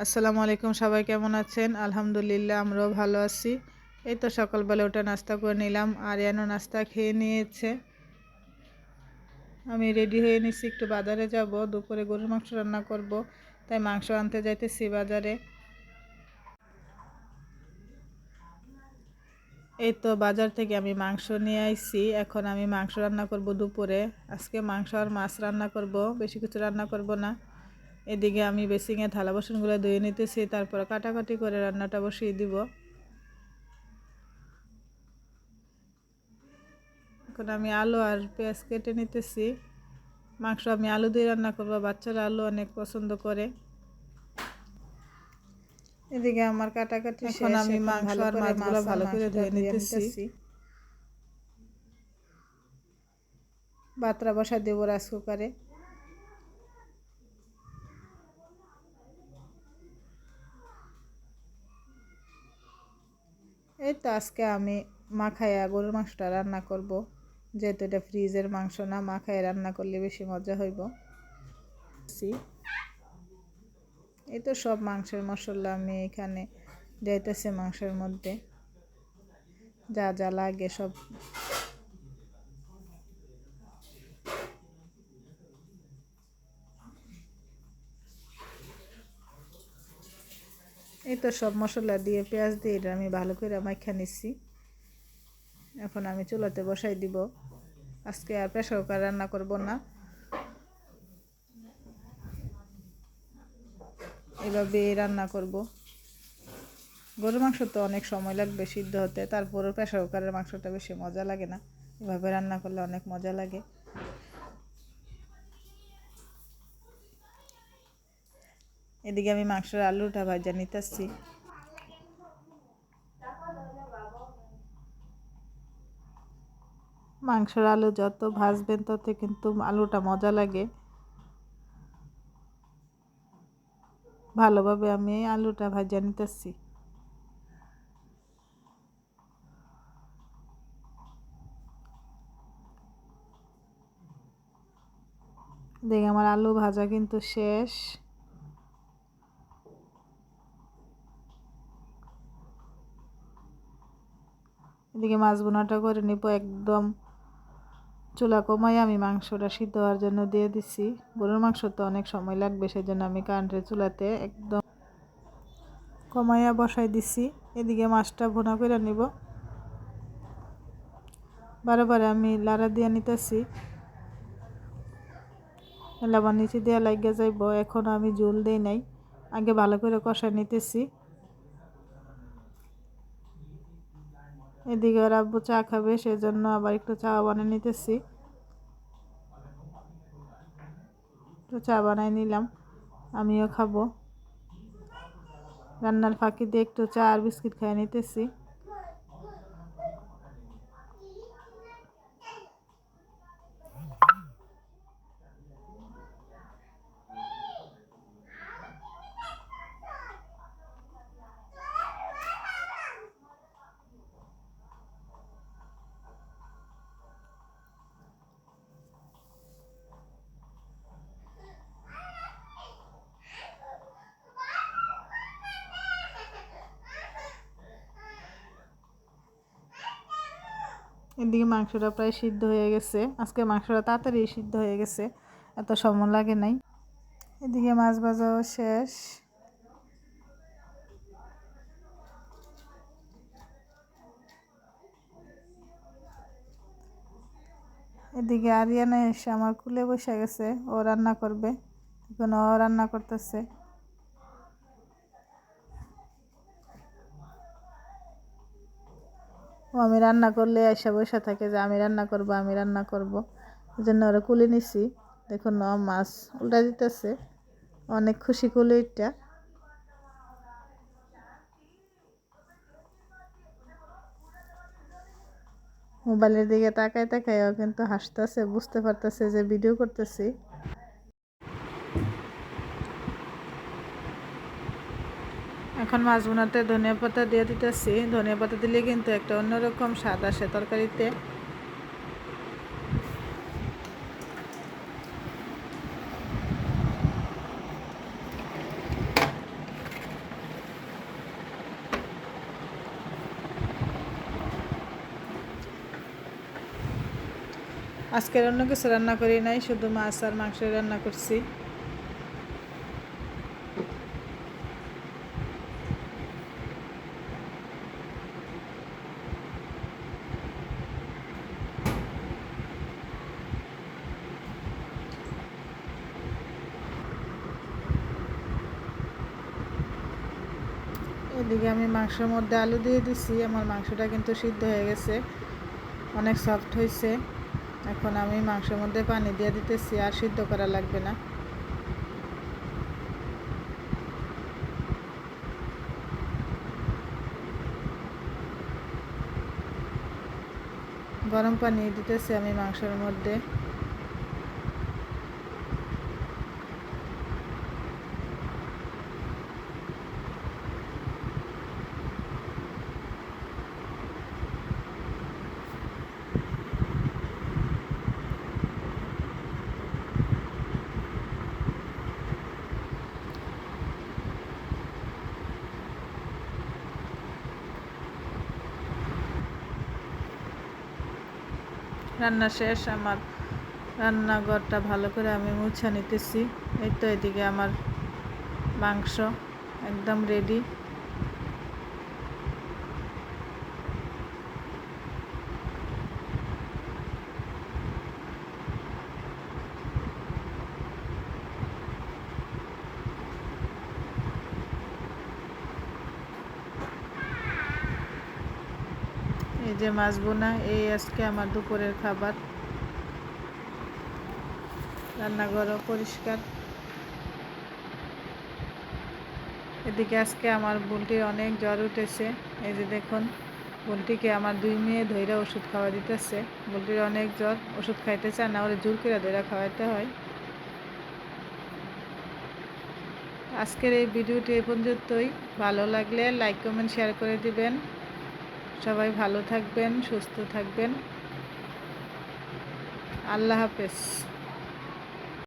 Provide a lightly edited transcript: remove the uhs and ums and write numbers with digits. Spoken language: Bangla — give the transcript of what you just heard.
আসসালামু আলাইকুম, সবাই কেমন আছেন? আলহামদুলিল্লাহ, আমরাও ভালো আছি। এই তো সকালবেলা ওটা নাস্তা করে নিলাম, আরিয়ানও নাস্তা খেয়ে নিয়েছে। আমি রেডি হয়ে নিচ্ছি, একটু বাজারে যাব, দুপুরে গরুর মাংস রান্না করব, তাই মাংস আনতে যাইতেছি বাজারে। এই তো বাজার থেকে আমি মাংস নিয়ে আইছি, এখন আমি মাংস রান্না করব দুপুরে। আজকে মাংস আর মাছ রান্না করব, বেশি কিছু রান্না করব না। এদিকে আমি বেসিংয়ে থালা বাসনগুলো ধুয়ে নিতেছি, তারপর কাটাকাটি করে রান্নাটা বসিয়ে দিব। এখন আমি আলু আর পেঁয়াজ কেটে নিতেছি। মাংস আমি আলু দিয়ে রান্না করবো, বাচ্চারা আলু অনেক পছন্দ করে। এদিকে আমার কাটাকাটি এখন আমি মাংস আর মাছগুলো ভালো করে ধুয়ে নিতেছি। বাতরা বসা দেব রাইস কুকারে। এই তো আজকে আমি মাখায়া গরুর মাংসটা রান্না করব, যেহেতু এটা ফ্রিজের মাংস না, মাখায় রান্না করলে বেশি মজা হইব। এই তো সব মাংসের মশলা আমি এখানে দিতেছি, মাংসের মধ্যে যা যা লাগে সব। এই তো সব মশলা দিয়ে পেঁয়াজ দিয়ে এটা আমি ভালো করে মাখা নিচ্ছি। এখন আমি চুলাতে বসাই দিব। আজকে আর প্রেসার কুকার রান্না করব না, এভাবে রান্না করব। গরুর মাংস তো অনেক সময় লাগবে সিদ্ধ হতে, তারপরও প্রেসার কুকারের মাংসটা বেশি মজা লাগে না, এভাবে রান্না করলে অনেক মজা লাগে। এদিকে আমি মাংসের আলুটা ভাজা নিতেছি। মাংসের আলু যত ভাজবেন তত কিন্তু আলুটা মজা লাগে। ভালোভাবে আমি আলুটা ভাজা নিতেছি। দেখি আমার আলু ভাজা কিন্তু শেষ। এদিকে মাছ বোনাটা করে নিব, একদম চুলা কমাই আমি মাংসটা সিদ্ধ হওয়ার জন্য দিয়ে দিছি। গরুর মাংস তো অনেক সময় লাগবে, সেজন্য আমি কারেন্টের চুলাতে একদম কমাইয়া বসাই দিছি। এদিকে মাছটা ভুনা করে নিব, বারে আমি লাড়া দিয়ে নিতেছি, আবার নিচে দিয়ে লাগিয়ে যাইব। এখন আমি ঝোল দেই নাই, আগে ভালো করে কষাই নিতেছি। এদিকে ওর আব্বু চা খাবে, সেজন্য আবার একটু চা বানিয়ে নিতেছি। একটু চা বানাই নিলাম, আমিও খাবো। রান্নার ফাঁকি দিয়ে একটু চা আর বিস্কিট খাই নিতেছি। এদিকে মাংসটা প্রায় সিদ্ধ হয়ে গেছে, আজকে মাংসটা তাড়াতাড়ি সিদ্ধ হয়ে গেছে, এত সময় লাগে নাই। এদিকে মাছ ভাজাও শেষ। এদিকে আরিয়ানা এসে আমার কুলে বসে গেছে, ও রান্না করবে। এখন ও রান্না করতেছে। ও আমি রান্না করলে এসে বসে থাকে যে আমি রান্না করব, আমি রান্না করব। এই জন্য ওরা কুলে নিছি। দেখুন ও মাছ উল্টা দিতেছে, অনেক খুশি কুলে এটা। মোবাইলের দিকে তাকায় তাকায় ও কিন্তু হাসতেছে, বুঝতে পারতেছে যে ভিডিও করতেছি। এখন মাছ বোনাতে ধনিয়া পাতা দিয়ে দিতেছি। ধনিয়া পাতা দিলে কিন্তু একটা অন্যরকম স্বাদ আসে তরকারিতে। আজকে অন্য কিছু রান্না করি নাই, শুধু মাছ আর মাংস রান্না করছি। এদিকে আমি মাংসের মধ্যে আলু দিয়ে দিছি। আমার মাংসটা কিন্তু সিদ্ধ হয়ে গেছে, অনেক সফট হয়েছে। এখন আমি মাংসের মধ্যে পানি দিয়ে দিতেছি, আর সিদ্ধ করা লাগবে না। গরম পানি দিতেছি আমি মাংসের মধ্যে। রান্না শেষ, আমার রান্নাঘরটা ভালো করে আমি মুছে নিতেছি। এই তো এদিকে আমার মাংস একদম রেডি। এই যে মাছ বোনা, এই আজকে আমার দুপুরের খাবার। রান্নাঘরও পরিষ্কার। এদিকে আজকে আমার বুলটির অনেক জ্বর উঠেছে। এই যে দেখুন, বুলটিকে আমার 2 মেয়ে ধইরা ওষুধ খাওয়া দিতেছে। বুলটির অনেক জ্বর, ওষুধ খাইতে চায় না, ওরে জোর করে ধইরা খাওয়াইতে হয়। আজকের এই ভিডিওটি এই পর্যন্তই। ভালো লাগলে লাইক কমেন্ট শেয়ার করে দিবেন। সবাই ভালো থাকবেন, সুস্থ থাকবেন। আল্লাহ হাফেজ।